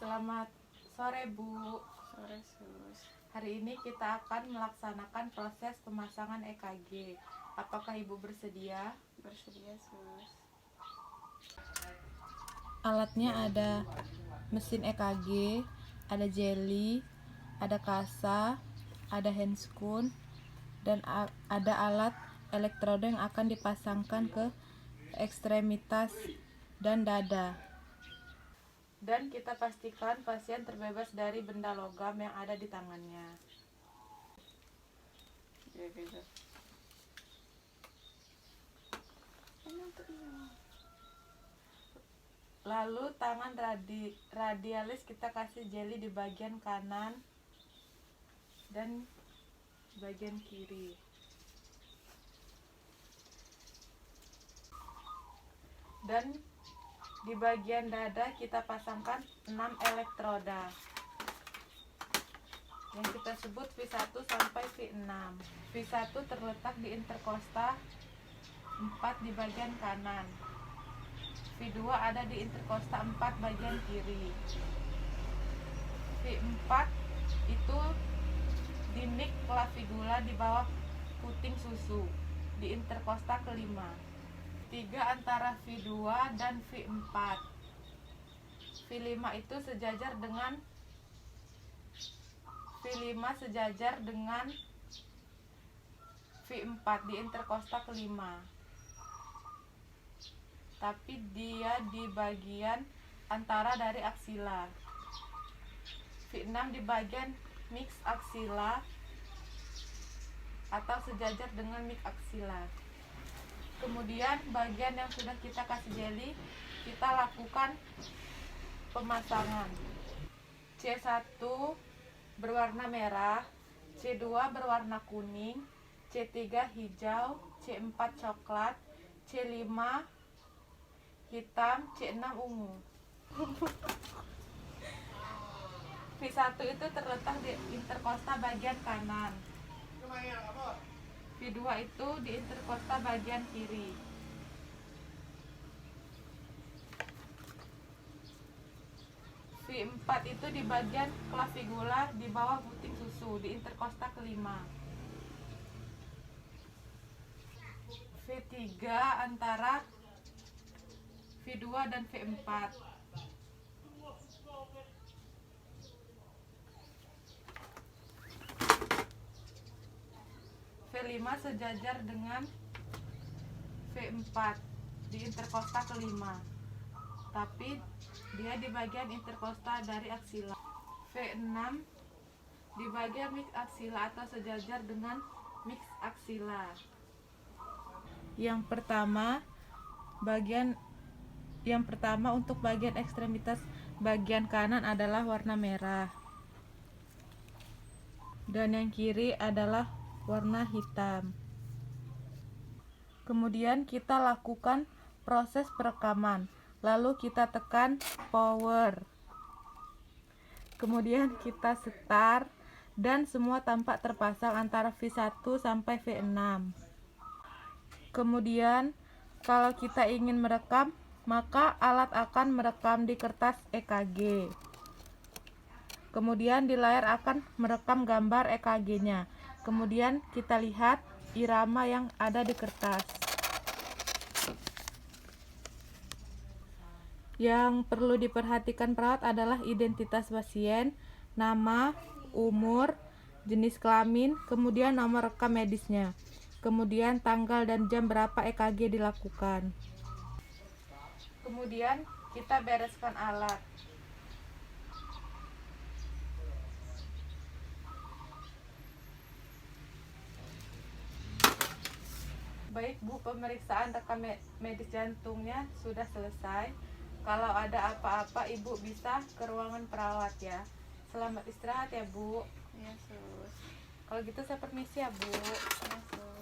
Selamat sore Bu. Sore Sus. Hari ini kita akan melaksanakan proses pemasangan EKG. Apakah Ibu bersedia? Bersedia Sus. Alatnya ada mesin EKG, ada jeli, ada kasa, ada handscoon, dan ada alat elektroda yang akan dipasangkan ke ekstremitas dan dada. Dan kita pastikan pasien terbebas dari benda logam yang ada di tangannya. Ya gitu. Lalu tangan radialis kita kasih jeli di bagian kanan dan bagian kiri. Dan di bagian dada kita pasangkan 6 elektroda yang kita sebut V1 sampai V6. V1 terletak di interkosta 4 di bagian kanan. V2 ada di interkosta 4 bagian kiri. V4 itu di nik clavicula di bawah puting susu di interkosta kelima. 3 antara V2 dan V4. V5 itu sejajar dengan V4 di interkosta kelima. Tapi dia di bagian antara dari aksila. V6 di bagian mix aksila atau sejajar dengan mix aksila. Kemudian bagian yang sudah kita kasih jeli, kita lakukan pemasangan. C1 berwarna merah, C2 berwarna kuning, C3 hijau, C4 coklat, C5 hitam, C6 ungu. V1 itu terletak di interkosta bagian kanan. V2 itu di interkosta bagian kiri. V4 itu di bagian clavicula di bawah puting susu di interkosta kelima. V3 antara V2 dan V4. V5 sejajar dengan V4 di interkosta kelima, tapi dia di bagian interkosta dari aksila. V6 di bagian mix aksila atau sejajar dengan mix aksila. Yang pertama untuk bagian ekstremitas bagian kanan adalah warna merah, dan yang kiri adalah warna hitam. Kemudian kita lakukan proses perekaman, lalu kita tekan power, kemudian kita start, dan semua tampak terpasang antara V1 sampai V6. Kemudian kalau kita ingin merekam, maka alat akan merekam di kertas EKG. Kemudian di layar akan merekam gambar EKG-nya. Kemudian kita lihat irama yang ada di kertas. Yang perlu diperhatikan perawat adalah identitas pasien, nama, umur, jenis kelamin, kemudian nomor rekam medisnya, kemudian tanggal dan jam berapa EKG dilakukan. Kemudian kita bereskan alat. Baik Bu, pemeriksaan rekam medis jantungnya sudah selesai. Kalau ada apa-apa Ibu bisa ke ruangan perawat ya. Selamat istirahat ya Bu. Iya Sus. Kalau gitu saya permisi ya Bu. Iya Sus.